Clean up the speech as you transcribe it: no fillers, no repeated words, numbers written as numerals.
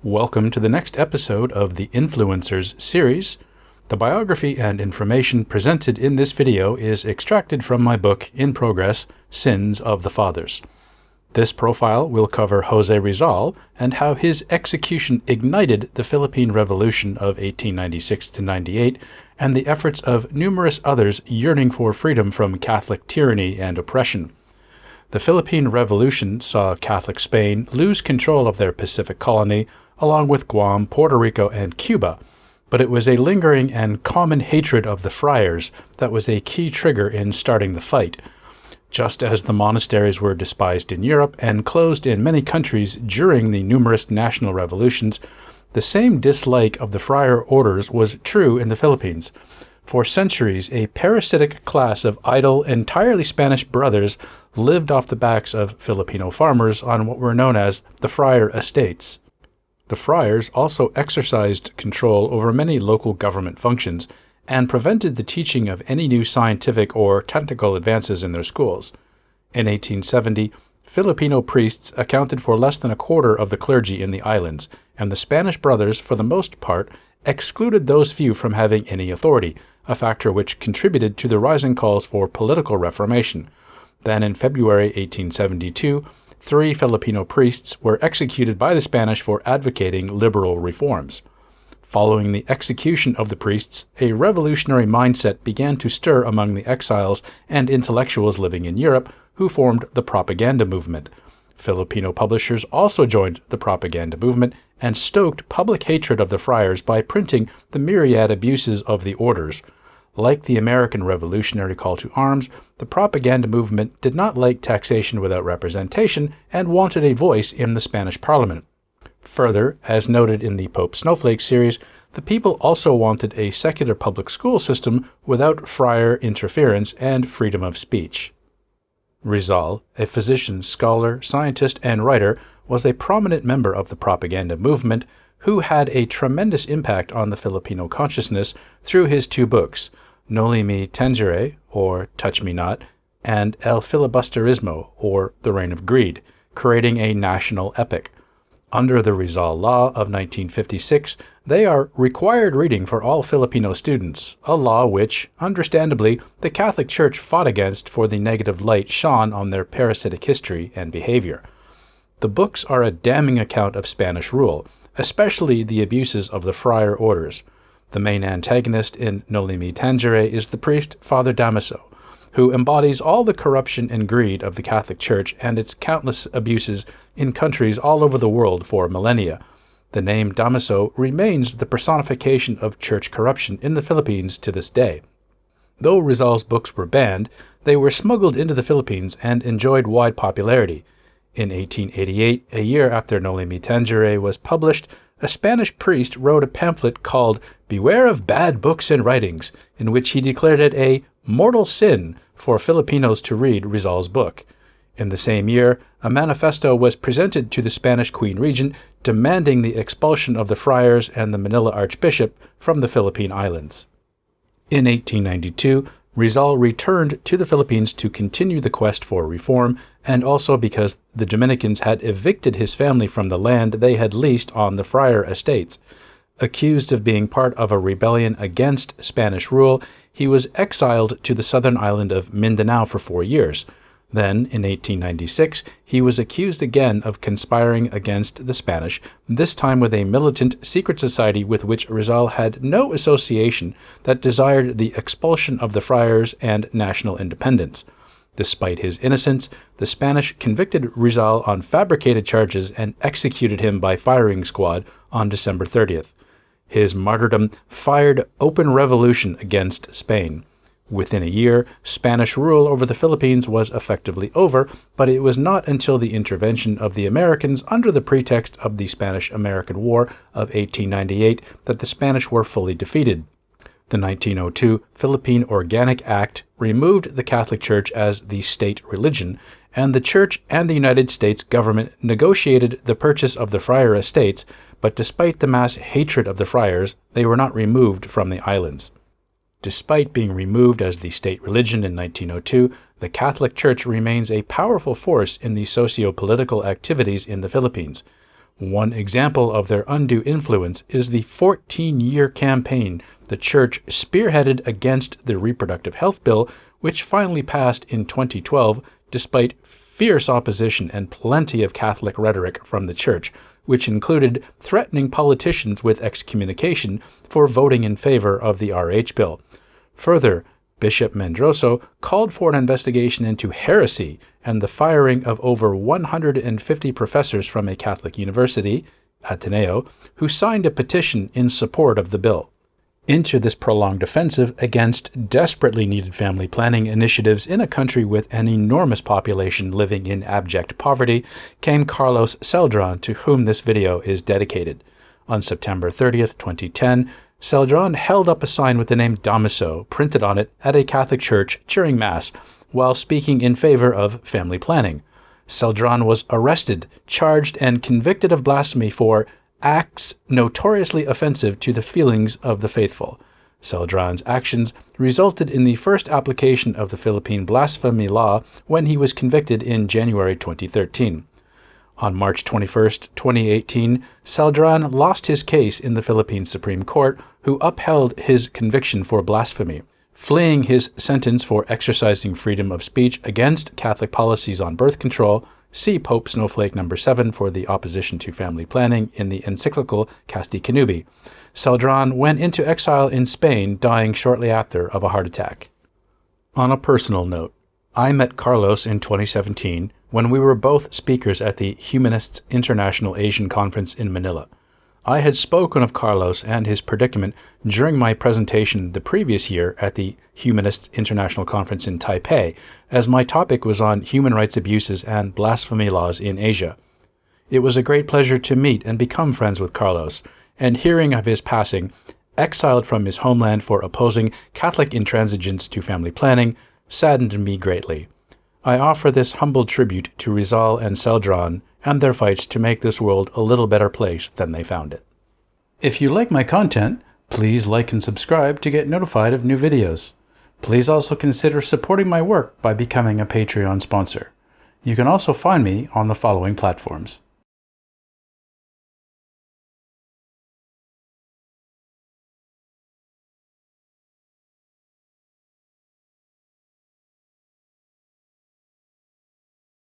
Welcome to the next episode of the Influencers series. The biography and information presented in this video is extracted from my book, in progress, Sins of the Fathers. This profile will cover José Rizal and how his execution ignited the Philippine Revolution of 1896-98 and the efforts of numerous others yearning for freedom from Catholic tyranny and oppression. The Philippine Revolution saw Catholic Spain lose control of their Pacific colony, along with Guam, Puerto Rico, and Cuba, but it was a lingering and common hatred of the friars that was a key trigger in starting the fight. Just as the monasteries were despised in Europe and closed in many countries during the numerous national revolutions, the same dislike of the friar orders was true in the Philippines. For centuries, a parasitic class of idle, entirely Spanish brothers lived off the backs of Filipino farmers on what were known as the Friar Estates. The friars also exercised control over many local government functions and prevented the teaching of any new scientific or technical advances in their schools. In 1870, Filipino priests accounted for less than a quarter of the clergy in the islands, and the Spanish brothers, for the most part, excluded those few from having any authority, a factor which contributed to the rising calls for political reformation. Then in February 1872, 3 Filipino priests were executed by the Spanish for advocating liberal reforms. Following the execution of the priests, a revolutionary mindset began to stir among the exiles and intellectuals living in Europe who formed the propaganda movement. Filipino publishers also joined the propaganda movement and stoked public hatred of the friars by printing the myriad abuses of the orders. Like the American Revolutionary call to arms, the propaganda movement did not like taxation without representation and wanted a voice in the Spanish Parliament. Further, as noted in the Pope Snowflake series, the people also wanted a secular public school system without friar interference and freedom of speech. Rizal, a physician, scholar, scientist, and writer, was a prominent member of the propaganda movement who had a tremendous impact on the Filipino consciousness through his 2 books, Noli Me Tangere, or Touch Me Not, and El Filibusterismo, or The Reign of Greed, creating a national epic. Under the Rizal Law of 1956, they are required reading for all Filipino students, a law which, understandably, the Catholic Church fought against for the negative light shone on their parasitic history and behavior. The books are a damning account of Spanish rule, especially the abuses of the friar orders. The main antagonist in Noli Me Tangere is the priest Father Damaso, who embodies all the corruption and greed of the Catholic Church and its countless abuses in countries all over the world for millennia. The name Damaso remains the personification of church corruption in the Philippines to this day. Though Rizal's books were banned, they were smuggled into the Philippines and enjoyed wide popularity. In 1888, a year after Noli Me Tangere was published, a Spanish priest wrote a pamphlet called Beware of Bad Books and Writings, in which he declared it a mortal sin for Filipinos to read Rizal's book. In the same year, a manifesto was presented to the Spanish Queen Regent demanding the expulsion of the friars and the Manila Archbishop from the Philippine Islands. In 1892, Rizal returned to the Philippines to continue the quest for reform, and also because the Dominicans had evicted his family from the land they had leased on the Friar Estates. Accused of being part of a rebellion against Spanish rule, he was exiled to the southern island of Mindanao for 4 years. Then, in 1896, he was accused again of conspiring against the Spanish, this time with a militant secret society with which Rizal had no association that desired the expulsion of the friars and national independence. Despite his innocence, the Spanish convicted Rizal on fabricated charges and executed him by firing squad on December 30th. His martyrdom fired open revolution against Spain. Within a year, Spanish rule over the Philippines was effectively over, but it was not until the intervention of the Americans under the pretext of the Spanish-American War of 1898 that the Spanish were fully defeated. The 1902 Philippine Organic Act removed the Catholic Church as the state religion, and the Church and the United States government negotiated the purchase of the Friar Estates, but despite the mass hatred of the friars, they were not removed from the islands. Despite being removed as the state religion in 1902, the Catholic Church remains a powerful force in the socio-political activities in the Philippines. One example of their undue influence is the 14-year campaign the Church spearheaded against the Reproductive Health Bill, which finally passed in 2012 despite fierce opposition and plenty of Catholic rhetoric from the Church, which included threatening politicians with excommunication for voting in favor of the RH bill. Further, Bishop Mendroso called for an investigation into heresy and the firing of over 150 professors from a Catholic university, Ateneo, who signed a petition in support of the bill. Into this prolonged offensive against desperately needed family planning initiatives in a country with an enormous population living in abject poverty came Carlos Celdran, to whom this video is dedicated. On September 30th, 2010, Celdran held up a sign with the name Damiso printed on it at a Catholic church during Mass while speaking in favor of family planning. Celdran was arrested, charged, and convicted of blasphemy for acts notoriously offensive to the feelings of the faithful. Celdran's actions resulted in the first application of the Philippine blasphemy law when he was convicted in January 2013. On March 21, 2018, Celdran lost his case in the Philippine Supreme Court, who upheld his conviction for blasphemy. Fleeing his sentence for exercising freedom of speech against Catholic policies on birth control, see Pope Snowflake No. 7 for the opposition to family planning in the encyclical Casti Connubii. Celdran went into exile in Spain, dying shortly after of a heart attack. On a personal note, I met Carlos in 2017 when we were both speakers at the Humanists International Asian Conference in Manila. I had spoken of Carlos and his predicament during my presentation the previous year at the Humanists International Conference in Taipei, as my topic was on human rights abuses and blasphemy laws in Asia. It was a great pleasure to meet and become friends with Carlos, and hearing of his passing, exiled from his homeland for opposing Catholic intransigence to family planning, saddened me greatly. I offer this humble tribute to Rizal and Celdran and their fights to make this world a little better place than they found it. If you like my content, please like and subscribe to get notified of new videos. Please also consider supporting my work by becoming a Patreon sponsor. You can also find me on the following platforms: